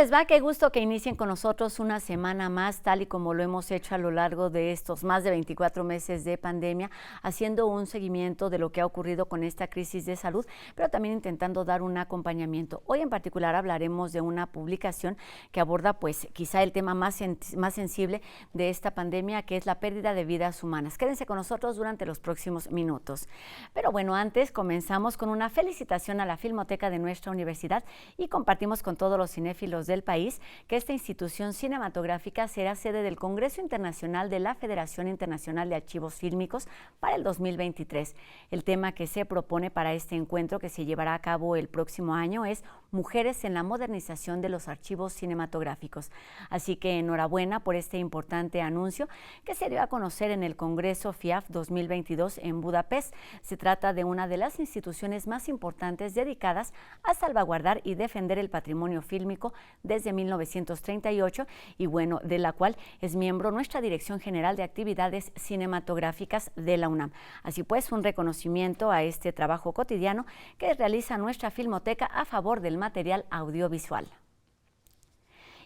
les va? Qué gusto que inicien con nosotros una semana más, tal y como lo hemos hecho a lo largo de estos más de 24 meses de pandemia, haciendo un seguimiento de lo que ha ocurrido con esta crisis de salud, pero también intentando dar un acompañamiento. Hoy en particular hablaremos de una publicación que aborda, pues, quizá el tema más sensible de esta pandemia, que es la pérdida de vidas humanas. Quédense con nosotros durante los próximos minutos. Pero bueno, antes comenzamos con una felicitación a la Filmoteca de nuestra universidad y compartimos con todos los cinéfilos del país que esta institución cinematográfica será sede del Congreso Internacional de la Federación Internacional de Archivos Fílmicos para el 2023. El tema que se propone para este encuentro, que se llevará a cabo el próximo año, es Mujeres en la modernización de los archivos cinematográficos. Así que enhorabuena por este importante anuncio que se dio a conocer en el Congreso FIAF 2022 en Budapest. Se trata de una de las instituciones más importantes dedicadas a salvaguardar y defender el patrimonio fílmico desde 1938 y bueno, de la cual es miembro nuestra Dirección General de Actividades Cinematográficas de la UNAM. Así pues, un reconocimiento a este trabajo cotidiano que realiza nuestra Filmoteca a favor del material audiovisual.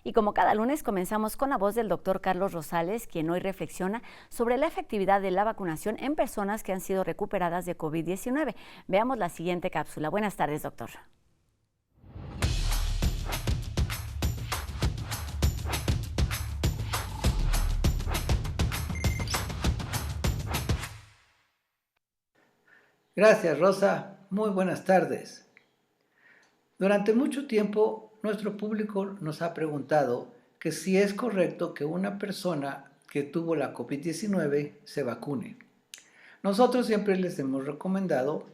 Y como cada lunes, comenzamos con la voz del doctor Carlos Rosales, quien hoy reflexiona sobre la efectividad de la vacunación en personas que han sido recuperadas de COVID-19. Veamos la siguiente cápsula. Buenas tardes, doctor. Gracias, Rosa. Muy buenas tardes. Durante mucho tiempo, nuestro público nos ha preguntado que si es correcto que una persona que tuvo la COVID-19 se vacune. Nosotros siempre les hemos recomendado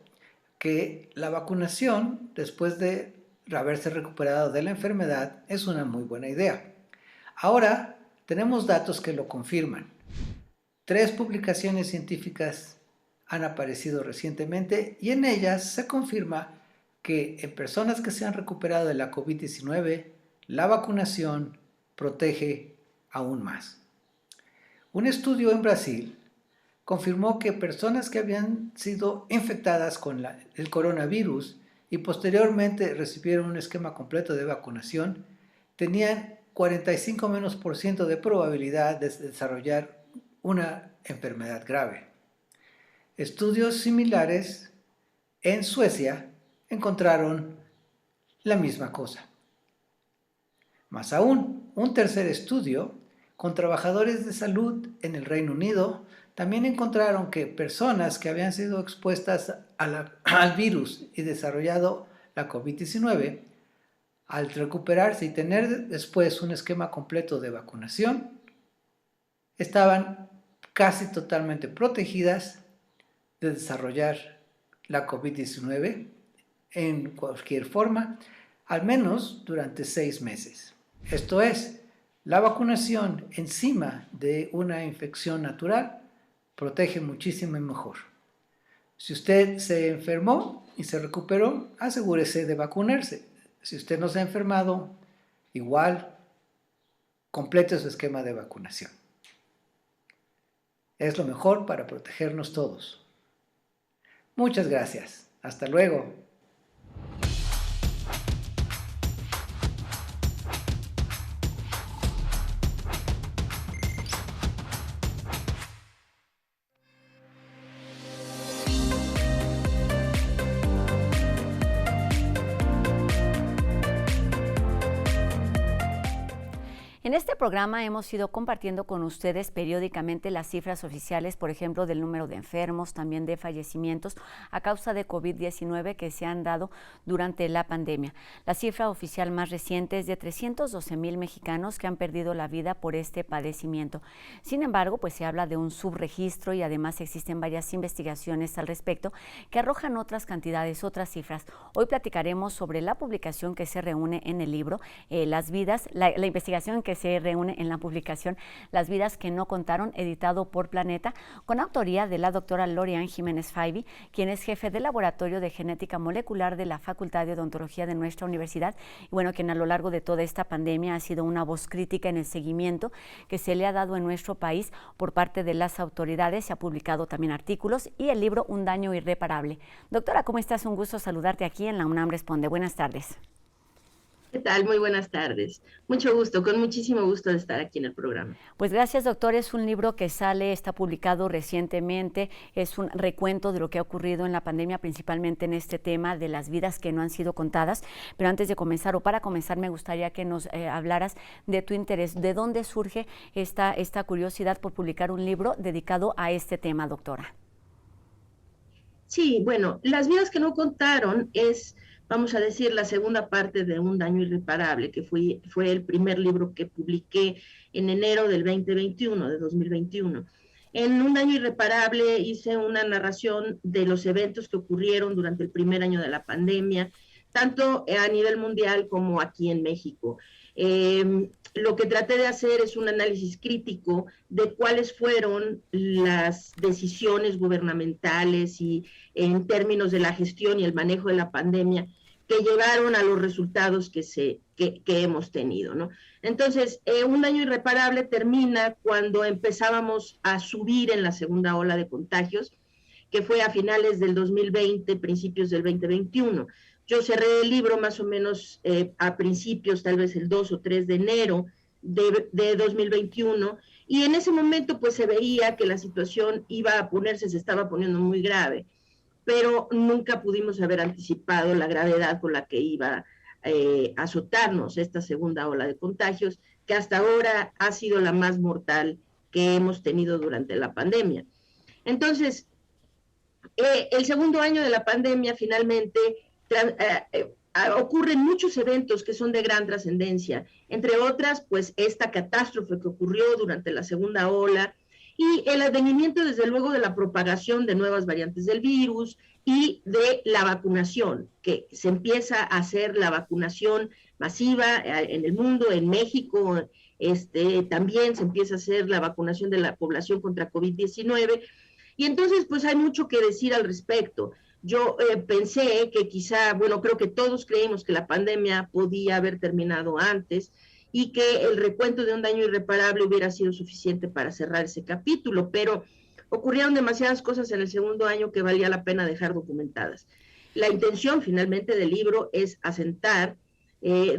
que la vacunación, después de haberse recuperado de la enfermedad, es una muy buena idea. Ahora, tenemos datos que lo confirman. 3 publicaciones científicas han aparecido recientemente y en ellas se confirma que en personas que se han recuperado de la COVID-19, la vacunación protege aún más. Un estudio en Brasil confirmó que personas que habían sido infectadas con el coronavirus y posteriormente recibieron un esquema completo de vacunación, tenían 45% de probabilidad de desarrollar una enfermedad grave. Estudios similares en Suecia encontraron la misma cosa. Más aún, un tercer estudio con trabajadores de salud en el Reino Unido también encontraron que personas que habían sido expuestas al virus y desarrollado la COVID-19, al recuperarse y tener después un esquema completo de vacunación, estaban casi totalmente protegidas de desarrollar la COVID-19 en cualquier forma, al menos durante 6 meses. Esto es, la vacunación encima de una infección natural protege muchísimo mejor. Si usted se enfermó y se recuperó, asegúrese de vacunarse. Si usted no se ha enfermado, igual complete su esquema de vacunación. Es lo mejor para protegernos todos. Muchas gracias. Hasta luego. En este programa hemos ido compartiendo con ustedes periódicamente las cifras oficiales, por ejemplo, del número de enfermos, también de fallecimientos a causa de COVID-19 que se han dado durante la pandemia. La cifra oficial más reciente es de 312,000 mexicanos que han perdido la vida por este padecimiento. Sin embargo, pues se habla de un subregistro y además existen varias investigaciones al respecto que arrojan otras cantidades, otras cifras. Hoy platicaremos sobre la publicación que se reúne en el libro, Las vidas, la investigación que se reúne en la publicación Las vidas que no contaron, editado por Planeta, con autoría de la doctora Lorian Jiménez Faibi, quien es jefe del Laboratorio de Genética Molecular de la Facultad de Odontología de nuestra universidad, y bueno, quien a lo largo de toda esta pandemia ha sido una voz crítica en el seguimiento que se le ha dado en nuestro país por parte de las autoridades. Se ha publicado también artículos y el libro Un daño irreparable. Doctora, ¿cómo estás? Un gusto saludarte aquí en la UNAM Responde. Buenas tardes. ¿Qué tal? Muy buenas tardes. Mucho gusto, con muchísimo gusto de estar aquí en el programa. Pues gracias, doctor. Es un libro que está publicado recientemente. Es un recuento de lo que ha ocurrido en la pandemia, principalmente en este tema de las vidas que no han sido contadas. Pero antes de comenzar, o para comenzar, me gustaría que nos hablaras de tu interés. ¿De dónde surge esta curiosidad por publicar un libro dedicado a este tema, doctora? Sí, bueno, Las vidas que no contaron es, vamos a decir, la segunda parte de Un daño irreparable, que fue el primer libro que publiqué en enero del 2021, de 2021. En Un daño irreparable hice una narración de los eventos que ocurrieron durante el primer año de la pandemia, tanto a nivel mundial como aquí en México. Lo que traté de hacer es un análisis crítico de cuáles fueron las decisiones gubernamentales y en términos de la gestión y el manejo de la pandemia que llevaron a los resultados que hemos tenido, ¿no? Entonces, Un daño irreparable termina cuando empezábamos a subir en la segunda ola de contagios, que fue a finales del 2020, principios del 2021. Yo cerré el libro más o menos a principios, tal vez el 2 o 3 de enero de 2021, y en ese momento pues se veía que la situación iba a ponerse, se estaba poniendo muy grave, pero nunca pudimos haber anticipado la gravedad con la que iba a azotarnos esta segunda ola de contagios, que hasta ahora ha sido la más mortal que hemos tenido durante la pandemia. Entonces, el segundo año de la pandemia finalmente ocurren muchos eventos que son de gran trascendencia, entre otras, pues esta catástrofe que ocurrió durante la segunda ola y el advenimiento, desde luego, de la propagación de nuevas variantes del virus y de la vacunación, que se empieza a hacer la vacunación masiva en el mundo, en México, también se empieza a hacer la vacunación de la población contra COVID-19, y entonces, pues hay mucho que decir al respecto. Yo pensé que quizá, bueno, creo que todos creímos que la pandemia podía haber terminado antes y que el recuento de Un daño irreparable hubiera sido suficiente para cerrar ese capítulo, pero ocurrieron demasiadas cosas en el segundo año que valía la pena dejar documentadas. La intención finalmente del libro es asentar,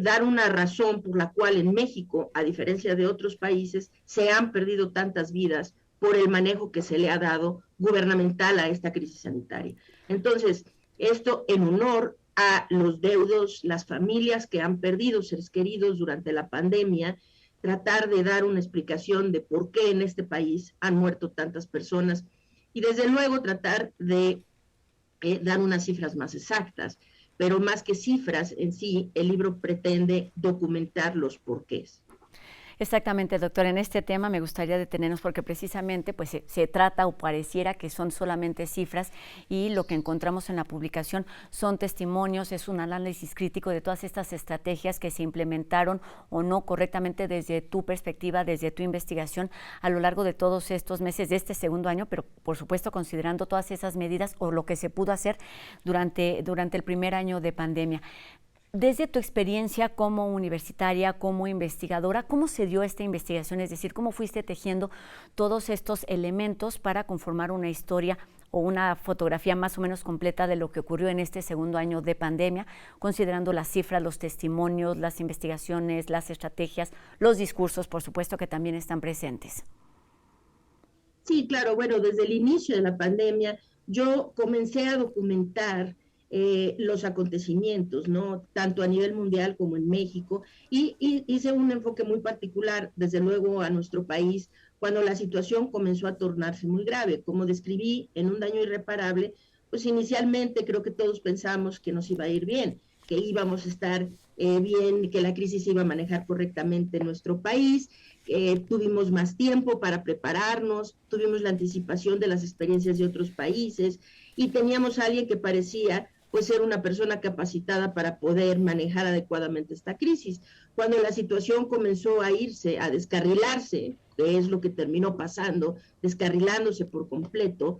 dar una razón por la cual en México, a diferencia de otros países, se han perdido tantas vidas por el manejo que se le ha dado gubernamental a esta crisis sanitaria. Entonces, esto en honor a los deudos, las familias que han perdido seres queridos durante la pandemia, tratar de dar una explicación de por qué en este país han muerto tantas personas y desde luego tratar de dar unas cifras más exactas, pero más que cifras en sí, el libro pretende documentar los porqués. Exactamente, doctor. En este tema me gustaría detenernos porque precisamente pues, se trata o pareciera que son solamente cifras y lo que encontramos en la publicación son testimonios, es un análisis crítico de todas estas estrategias que se implementaron o no correctamente desde tu perspectiva, desde tu investigación a lo largo de todos estos meses de este segundo año, pero por supuesto considerando todas esas medidas o lo que se pudo hacer durante el primer año de pandemia. Desde tu experiencia como universitaria, como investigadora, ¿cómo se dio esta investigación? Es decir, ¿cómo fuiste tejiendo todos estos elementos para conformar una historia o una fotografía más o menos completa de lo que ocurrió en este segundo año de pandemia, considerando las cifras, los testimonios, las investigaciones, las estrategias, los discursos, por supuesto, que también están presentes? Sí, claro, bueno, desde el inicio de la pandemia yo comencé a documentar los acontecimientos, ¿no? Tanto a nivel mundial como en México, y hice un enfoque muy particular, desde luego, a nuestro país, cuando la situación comenzó a tornarse muy grave. Como describí en Un daño irreparable, pues inicialmente creo que todos pensamos que nos iba a ir bien, que íbamos a estar bien, que la crisis se iba a manejar correctamente en nuestro país, tuvimos más tiempo para prepararnos, tuvimos la anticipación de las experiencias de otros países y teníamos a alguien que parecía pues ser una persona capacitada para poder manejar adecuadamente esta crisis. Cuando la situación comenzó a irse, a descarrilarse, que es lo que terminó pasando, descarrilándose por completo,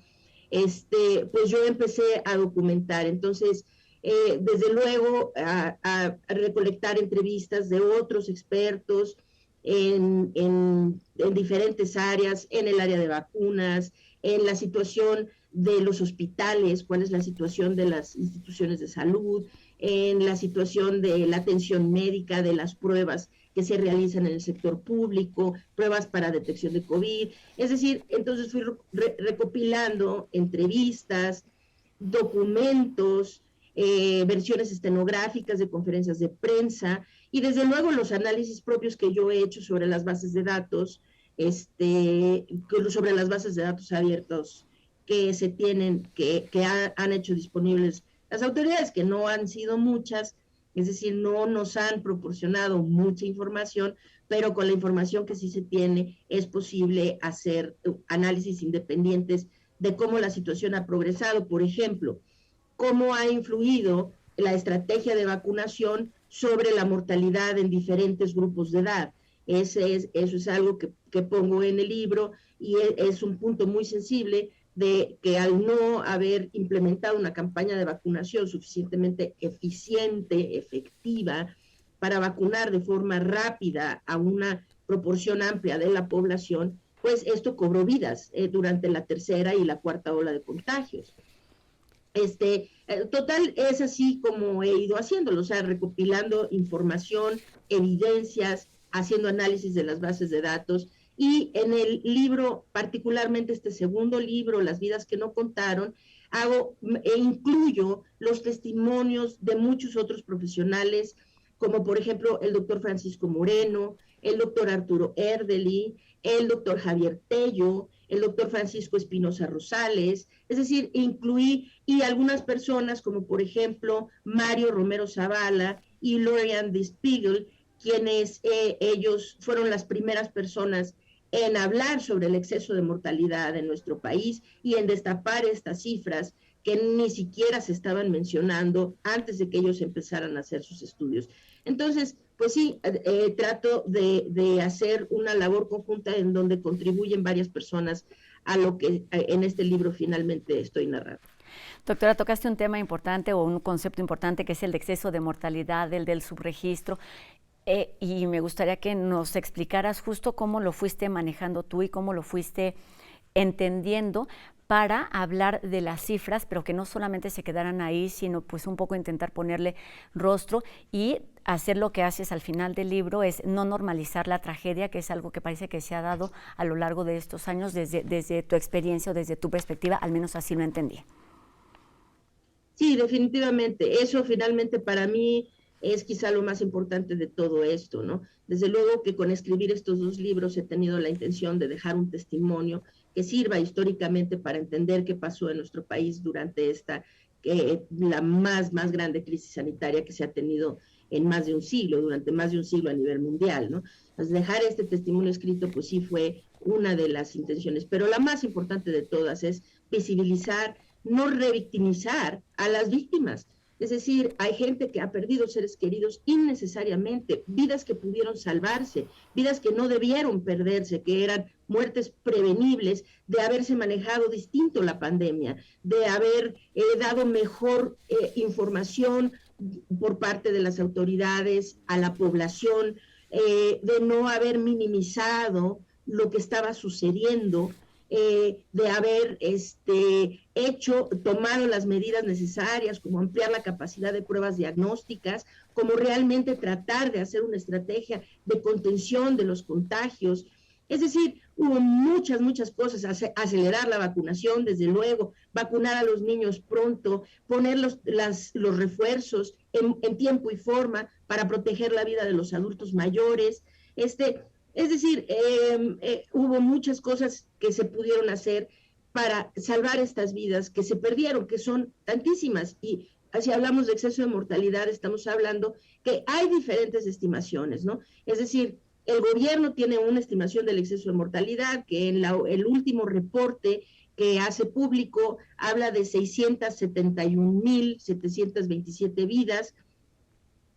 pues yo empecé a documentar. Entonces, desde luego, a recolectar entrevistas de otros expertos en diferentes áreas, en el área de vacunas, en la situación de los hospitales, cuál es la situación de las instituciones de salud, en la situación de la atención médica, de las pruebas que se realizan en el sector público, pruebas para detección de COVID. Es decir, entonces fui recopilando entrevistas, documentos, versiones estenográficas de conferencias de prensa y desde luego los análisis propios que yo he hecho sobre las bases de datos, sobre las bases de datos abiertos que se tienen, que han hecho disponibles las autoridades, que no han sido muchas, es decir, no nos han proporcionado mucha información, pero con la información que sí se tiene es posible hacer análisis independientes de cómo la situación ha progresado. Por ejemplo, cómo ha influido la estrategia de vacunación sobre la mortalidad en diferentes grupos de edad. Eso es algo que pongo en el libro y es un punto muy sensible de que al no haber implementado una campaña de vacunación suficientemente eficiente, efectiva, para vacunar de forma rápida a una proporción amplia de la población, pues esto cobró vidas durante la tercera y la cuarta ola de contagios. Total, es así como he ido haciéndolo, o sea, recopilando información, evidencias, haciendo análisis de las bases de datos, y en el libro, particularmente este segundo libro, Las vidas que no contaron, hago e incluyo los testimonios de muchos otros profesionales, como por ejemplo el doctor Francisco Moreno, el doctor Arturo Erdely, el doctor Javier Tello, el doctor Francisco Espinosa Rosales, es decir, incluí y algunas personas como por ejemplo Mario Romero Zavala y Lorian de Spiegel, quienes ellos fueron las primeras personas en hablar sobre el exceso de mortalidad en nuestro país y en destapar estas cifras que ni siquiera se estaban mencionando antes de que ellos empezaran a hacer sus estudios. Entonces, pues sí, trato de hacer una labor conjunta en donde contribuyen varias personas a lo que en este libro finalmente estoy narrando. Doctora, tocaste un tema importante o un concepto importante que es el exceso de mortalidad, el del subregistro. Y me gustaría que nos explicaras justo cómo lo fuiste manejando tú y cómo lo fuiste entendiendo para hablar de las cifras, pero que no solamente se quedaran ahí, sino pues un poco intentar ponerle rostro y hacer lo que haces al final del libro, es no normalizar la tragedia, que es algo que parece que se ha dado a lo largo de estos años desde tu experiencia o desde tu perspectiva, al menos así lo entendí. Sí, definitivamente. Eso finalmente para mí es quizá lo más importante de todo esto, ¿no? Desde luego que con escribir estos dos libros he tenido la intención de dejar un testimonio que sirva históricamente para entender qué pasó en nuestro país durante la más grande crisis sanitaria que se ha tenido en más de un siglo, durante más de un siglo a nivel mundial, ¿no? Entonces, dejar este testimonio escrito, pues sí fue una de las intenciones, pero la más importante de todas es visibilizar, no revictimizar a las víctimas. Es decir, hay gente que ha perdido seres queridos innecesariamente, vidas que pudieron salvarse, vidas que no debieron perderse, que eran muertes prevenibles, de haberse manejado distinto la pandemia, de haber dado mejor información por parte de las autoridades a la población, de no haber minimizado lo que estaba sucediendo, de haber tomado las medidas necesarias, como ampliar la capacidad de pruebas diagnósticas, como realmente tratar de hacer una estrategia de contención de los contagios. Es decir, hubo muchas cosas, acelerar la vacunación, desde luego, vacunar a los niños pronto, poner los refuerzos en tiempo y forma para proteger la vida de los adultos mayores. Es decir, hubo muchas cosas que se pudieron hacer para salvar estas vidas que se perdieron, que son tantísimas. Y si hablamos de exceso de mortalidad, estamos hablando que hay diferentes estimaciones, ¿no? Es decir, el gobierno tiene una estimación del exceso de mortalidad que en el último reporte que hace público habla de 671,727 vidas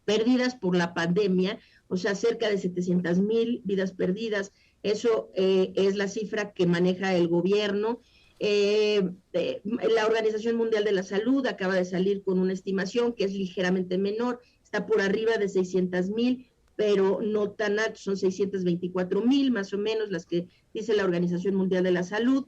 perdidas por la pandemia, o sea, cerca de 700,000 vidas perdidas. Eso es la cifra que maneja el gobierno. La Organización Mundial de la Salud acaba de salir con una estimación que es ligeramente menor, está por arriba de 600,000, pero no tan alto, son 624,000 más o menos las que dice la Organización Mundial de la Salud.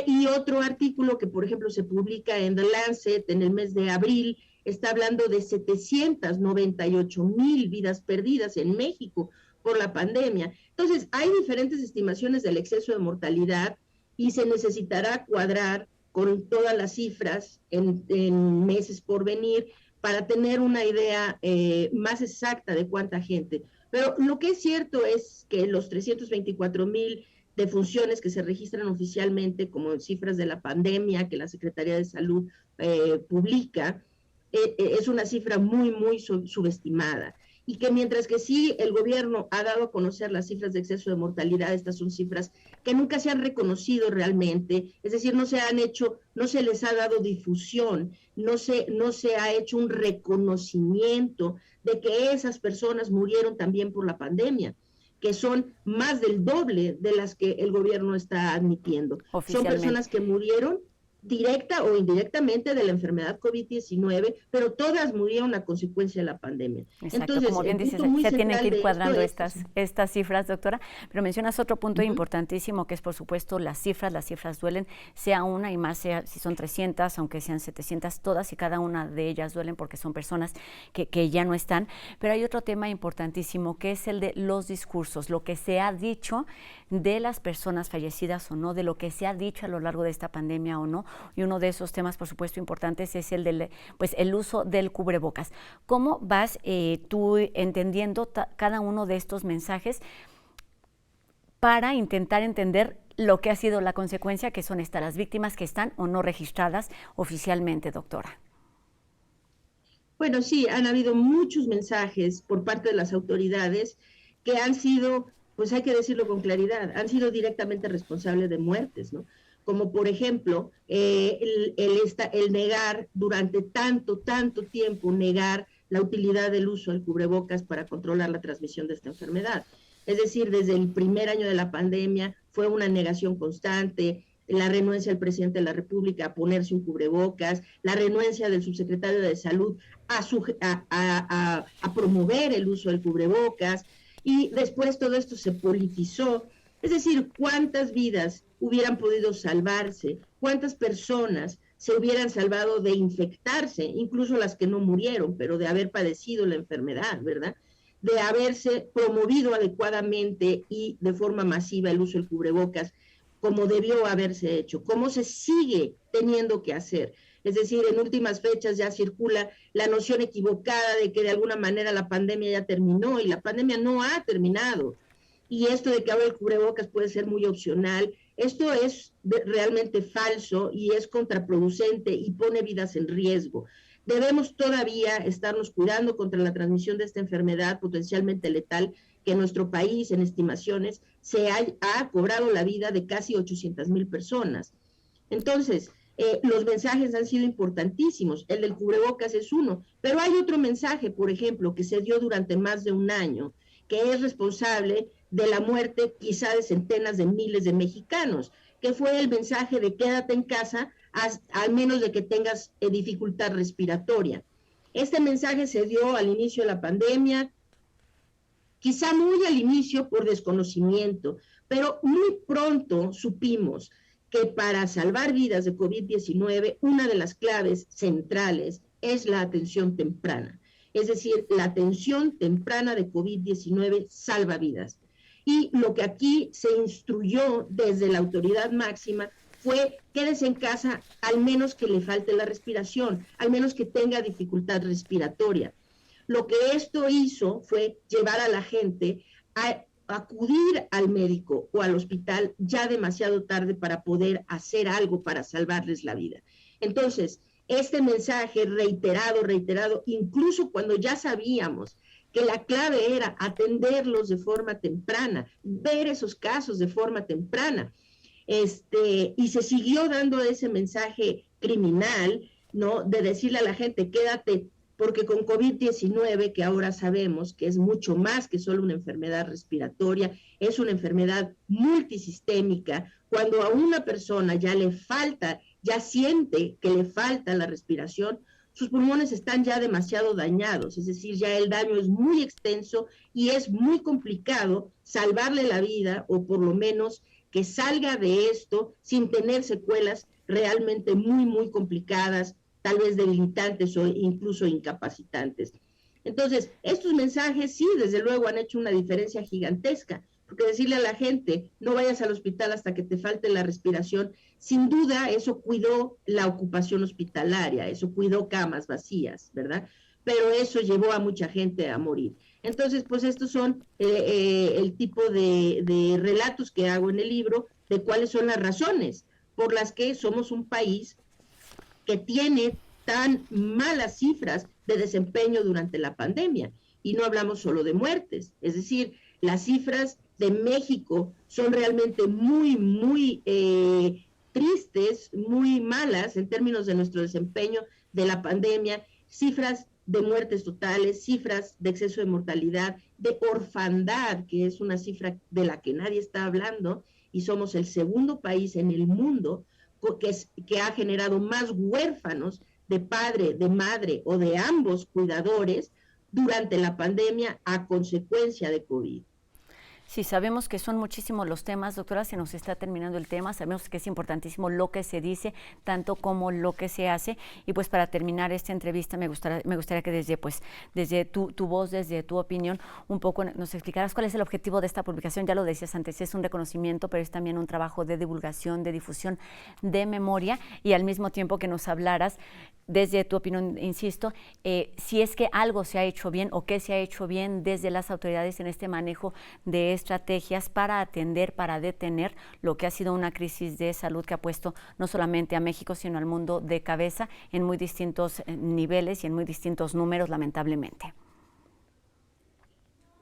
Y otro artículo que, por ejemplo, se publica en The Lancet en el mes de abril, está hablando de 798,000 vidas perdidas en México por la pandemia. Entonces, hay diferentes estimaciones del exceso de mortalidad y se necesitará cuadrar con todas las cifras en meses por venir para tener una idea más exacta de cuánta gente. Pero lo que es cierto es que los 324,000 defunciones que se registran oficialmente como cifras de la pandemia que la Secretaría de Salud publica, es una cifra muy, muy subestimada. Y que mientras que sí el gobierno ha dado a conocer las cifras de exceso de mortalidad, estas son cifras que nunca se han reconocido realmente, es decir, no se les ha dado difusión, no se ha hecho un reconocimiento de que esas personas murieron también por la pandemia, que son más del doble de las que el gobierno está admitiendo. Son personas que murieron directa o indirectamente de la enfermedad COVID-19, pero todas murieron a consecuencia de la pandemia. Exacto, entonces, como bien dices, se tienen que ir cuadrando estas cifras, doctora, pero mencionas otro punto importantísimo que es, por supuesto, las cifras duelen, sea una y más, sea si son 300, aunque sean 700, todas y cada una de ellas duelen porque son personas que ya no están, pero hay otro tema importantísimo que es el de los discursos, lo que se ha dicho de las personas fallecidas o no, de lo que se ha dicho a lo largo de esta pandemia o no, y uno de esos temas, por supuesto, importantes es el del, pues, el uso del cubrebocas. ¿Cómo vas tú entendiendo cada uno de estos mensajes para intentar entender lo que ha sido la consecuencia, que son las víctimas que están o no registradas oficialmente, doctora? Bueno, sí, han habido muchos mensajes por parte de las autoridades que han sido, pues hay que decirlo con claridad, han sido directamente responsables de muertes, ¿no? Como por ejemplo, el negar durante tanto tiempo, negar la utilidad del uso del cubrebocas para controlar la transmisión de esta enfermedad. Es decir, desde el primer año de la pandemia fue una negación constante, la renuencia del presidente de la República a ponerse un cubrebocas, la renuencia del subsecretario de Salud a promover el uso del cubrebocas, y después todo esto se politizó. Es decir, ¿cuántas vidas hubieran podido salvarse? ¿Cuántas personas se hubieran salvado de infectarse? Incluso las que no murieron, pero de haber padecido la enfermedad, ¿verdad? De haberse promovido adecuadamente y de forma masiva el uso del cubrebocas, como debió haberse hecho, como se sigue teniendo que hacer. Es decir, en últimas fechas ya circula la noción equivocada de que de alguna manera la pandemia ya terminó, y la pandemia no ha terminado. Y esto de que ahora el cubrebocas puede ser muy opcional, esto es realmente falso y es contraproducente y pone vidas en riesgo. Debemos todavía estarnos cuidando contra la transmisión de esta enfermedad potencialmente letal, que en nuestro país, en estimaciones, ha cobrado la vida de casi 800,000 personas. Entonces, los mensajes han sido importantísimos, el del cubrebocas es uno, pero hay otro mensaje, por ejemplo, que se dio durante más de un año, que es responsable de la muerte quizá de centenas de miles de mexicanos, que fue el mensaje de quédate en casa, al menos de que tengas dificultad respiratoria. Este mensaje se dio al inicio de la pandemia, quizá muy al inicio por desconocimiento, pero muy pronto supimos que para salvar vidas de COVID-19, una de las claves centrales es la atención temprana. Es decir, la atención temprana de COVID-19 salva vidas. Y lo que aquí se instruyó desde la autoridad máxima fue quédese en casa, al menos que le falte la respiración, al menos que tenga dificultad respiratoria. Lo que esto hizo fue llevar a la gente a acudir al médico o al hospital ya demasiado tarde para poder hacer algo para salvarles la vida. Entonces, este mensaje reiterado, incluso cuando ya sabíamos que la clave era atenderlos de forma temprana, ver esos casos de forma temprana, y se siguió dando ese mensaje criminal, ¿no? De decirle a la gente, quédate, porque con COVID-19, que ahora sabemos que es mucho más que solo una enfermedad respiratoria, es una enfermedad multisistémica. Cuando a una persona ya siente que le falta la respiración, sus pulmones están ya demasiado dañados, es decir, ya el daño es muy extenso y es muy complicado salvarle la vida, o por lo menos que salga de esto sin tener secuelas realmente muy, muy complicadas tal vez debilitantes o incluso incapacitantes. Entonces, estos mensajes sí, desde luego, han hecho una diferencia gigantesca, porque decirle a la gente, no vayas al hospital hasta que te falte la respiración, sin duda eso cuidó la ocupación hospitalaria, eso cuidó camas vacías, ¿verdad? Pero eso llevó a mucha gente a morir. Entonces, pues estos son el tipo de relatos que hago en el libro, de cuáles son las razones por las que somos un país que tiene tan malas cifras de desempeño durante la pandemia. Y no hablamos solo de muertes, es decir, las cifras de México son realmente muy tristes, muy malas en términos de nuestro desempeño de la pandemia, cifras de muertes totales, cifras de exceso de mortalidad, de orfandad, que es una cifra de la que nadie está hablando, y somos el segundo país en el mundo que ha generado más huérfanos de padre, de madre o de ambos cuidadores durante la pandemia a consecuencia de COVID. Sí, sabemos que son muchísimos los temas, doctora, se nos está terminando el tema, sabemos que es importantísimo lo que se dice, tanto como lo que se hace, y pues para terminar esta entrevista me gustaría que desde tu voz, desde tu opinión, un poco nos explicaras cuál es el objetivo de esta publicación. Ya lo decías antes, es un reconocimiento, pero es también un trabajo de divulgación, de difusión, de memoria, y al mismo tiempo que nos hablaras desde tu opinión, insisto, si es que algo se ha hecho bien o qué se ha hecho bien desde las autoridades en este manejo de estrategias para atender, para detener lo que ha sido una crisis de salud que ha puesto no solamente a México, sino al mundo de cabeza en muy distintos niveles y en muy distintos números, lamentablemente.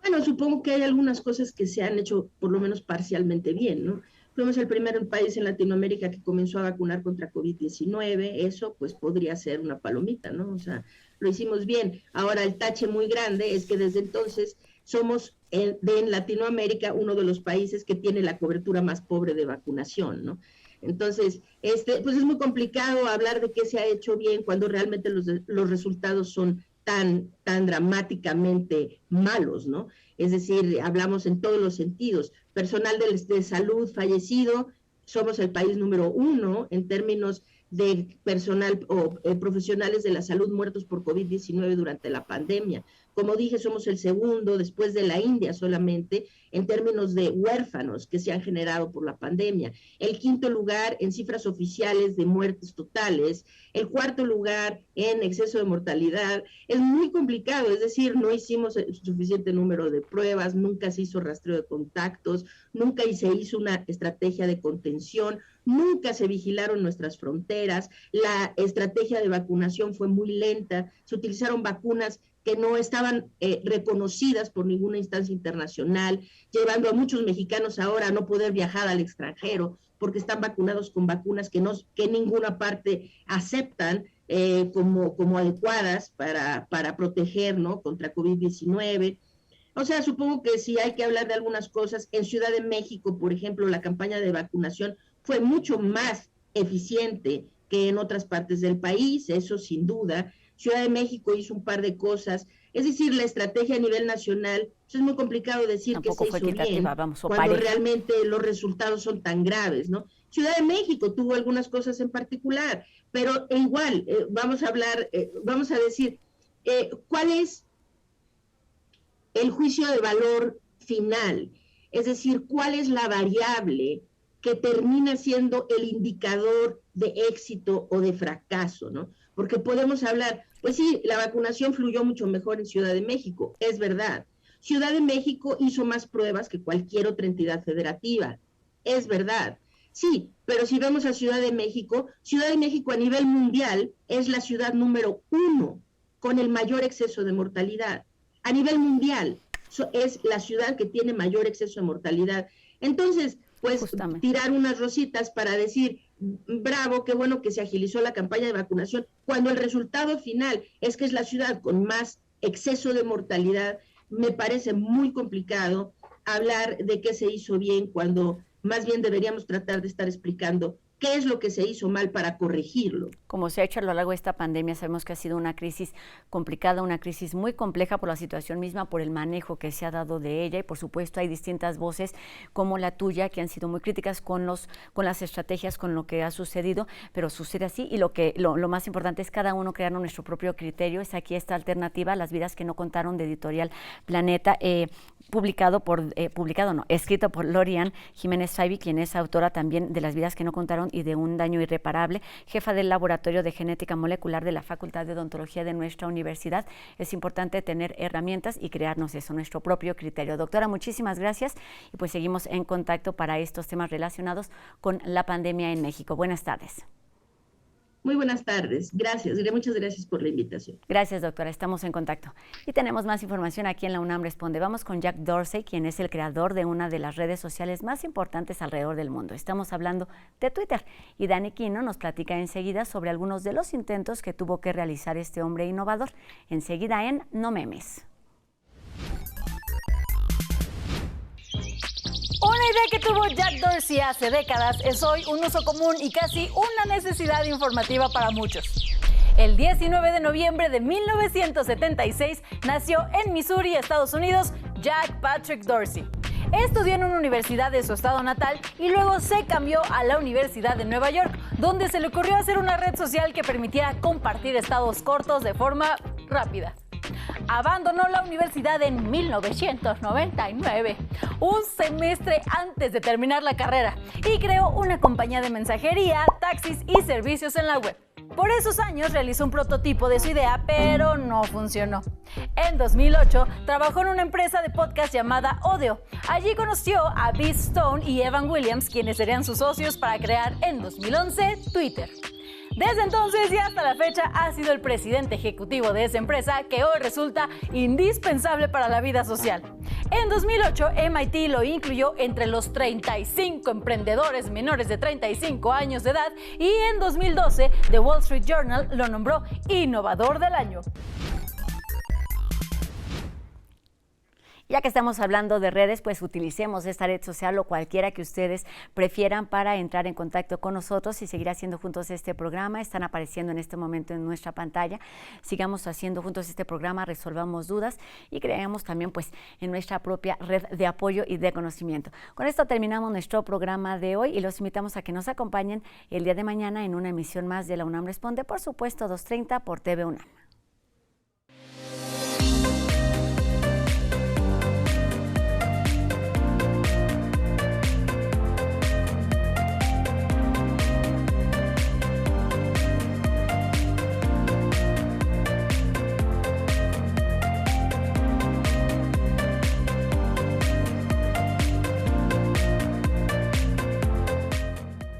Bueno, supongo que hay algunas cosas que se han hecho por lo menos parcialmente bien, ¿no? Fuimos el primer país en Latinoamérica que comenzó a vacunar contra COVID-19, eso pues podría ser una palomita, ¿no? O sea, lo hicimos bien. Ahora el tache muy grande es que desde entonces somos en Latinoamérica uno de los países que tiene la cobertura más pobre de vacunación, ¿no? Entonces, pues es muy complicado hablar de qué se ha hecho bien cuando realmente los resultados son tan dramáticamente malos, ¿no? Es decir, hablamos en todos los sentidos. Personal de salud fallecido, somos el país número 1 en términos de personal o profesionales de la salud muertos por COVID-19 durante la pandemia. Como dije, somos el segundo, después de la India solamente, en términos de huérfanos que se han generado por la pandemia. El quinto lugar en cifras oficiales de muertes totales. El cuarto lugar en exceso de mortalidad. Es muy complicado, es decir, no hicimos el suficiente número de pruebas, nunca se hizo rastreo de contactos, nunca se hizo una estrategia de contención, nunca se vigilaron nuestras fronteras, la estrategia de vacunación fue muy lenta, se utilizaron vacunas que no estaban reconocidas por ninguna instancia internacional, llevando a muchos mexicanos ahora a no poder viajar al extranjero porque están vacunados con vacunas que ninguna parte aceptan como adecuadas para proteger, ¿no?, contra COVID-19. O sea, supongo que si hay que hablar de algunas cosas, en Ciudad de México, por ejemplo, la campaña de vacunación fue mucho más eficiente que en otras partes del país, eso sin duda. Ciudad de México hizo un par de cosas, es decir, la estrategia a nivel nacional, pues es muy complicado decir Tampoco que se hizo bien cuando pareja. realmente los resultados son tan graves, ¿no? Ciudad de México tuvo algunas cosas en particular, pero igual, vamos a decir, ¿cuál es el juicio de valor final? Es decir, ¿cuál es la variable que termina siendo el indicador de éxito o de fracaso, ¿no? Porque podemos hablar, pues sí, la vacunación fluyó mucho mejor en Ciudad de México, es verdad. Ciudad de México hizo más pruebas que cualquier otra entidad federativa, es verdad. Sí, pero si vemos a Ciudad de México a nivel mundial es la ciudad número 1 con el mayor exceso de mortalidad. A nivel mundial es la ciudad que tiene mayor exceso de mortalidad. Entonces, pues justamente tirar unas rositas para decir, bravo, qué bueno que se agilizó la campaña de vacunación, cuando el resultado final es que es la ciudad con más exceso de mortalidad, me parece muy complicado hablar de qué se hizo bien cuando más bien deberíamos tratar de estar explicando qué es lo que se hizo mal para corregirlo. Como se ha hecho a lo largo de esta pandemia, sabemos que ha sido una crisis complicada, una crisis muy compleja por la situación misma, por el manejo que se ha dado de ella, y por supuesto hay distintas voces como la tuya que han sido muy críticas con las estrategias, con lo que ha sucedido, pero sucede así, y lo más importante es cada uno crear nuestro propio criterio. Es aquí esta alternativa, Las vidas que no contaron, de Editorial Planeta, escrito por Lori-Ann Jiménez Faibi, quien es autora también de Las vidas que no contaron y de Un daño irreparable, jefa del Laboratorio de Genética Molecular de la Facultad de Odontología de nuestra universidad. Es importante tener herramientas y crearnos nuestro propio criterio. Doctora, muchísimas gracias, y pues seguimos en contacto para estos temas relacionados con la pandemia en México. Buenas tardes. Muy buenas tardes. Gracias. Muchas gracias por la invitación. Gracias, doctora. Estamos en contacto. Y tenemos más información aquí en la UNAM Responde. Vamos con Jack Dorsey, quien es el creador de una de las redes sociales más importantes alrededor del mundo. Estamos hablando de Twitter. Y Dani Quino nos platica enseguida sobre algunos de los intentos que tuvo que realizar este hombre innovador. Enseguida en No Memes. Una idea que tuvo Jack Dorsey hace décadas es hoy un uso común y casi una necesidad informativa para muchos. El 19 de noviembre de 1976 nació en Missouri, Estados Unidos, Jack Patrick Dorsey. Estudió en una universidad de su estado natal y luego se cambió a la Universidad de Nueva York, donde se le ocurrió hacer una red social que permitiera compartir estados cortos de forma rápida. Abandonó la universidad en 1999, un semestre antes de terminar la carrera, y creó una compañía de mensajería, taxis y servicios en la web. Por esos años realizó un prototipo de su idea, pero no funcionó. En 2008 trabajó en una empresa de podcast llamada Odeo. Allí conoció a Bee Stone y Evan Williams, quienes serían sus socios para crear en 2011 Twitter. Desde entonces y hasta la fecha ha sido el presidente ejecutivo de esa empresa, que hoy resulta indispensable para la vida social. En 2008, MIT lo incluyó entre los 35 emprendedores menores de 35 años de edad, y en 2012, The Wall Street Journal lo nombró Innovador del Año. Ya que estamos hablando de redes, pues utilicemos esta red social o cualquiera que ustedes prefieran para entrar en contacto con nosotros y seguir haciendo juntos este programa. Están apareciendo en este momento en nuestra pantalla. Sigamos haciendo juntos este programa, resolvamos dudas y creemos también pues en nuestra propia red de apoyo y de conocimiento. Con esto terminamos nuestro programa de hoy y los invitamos a que nos acompañen el día de mañana en una emisión más de la UNAM Responde, por supuesto 2:30 por TV UNAM.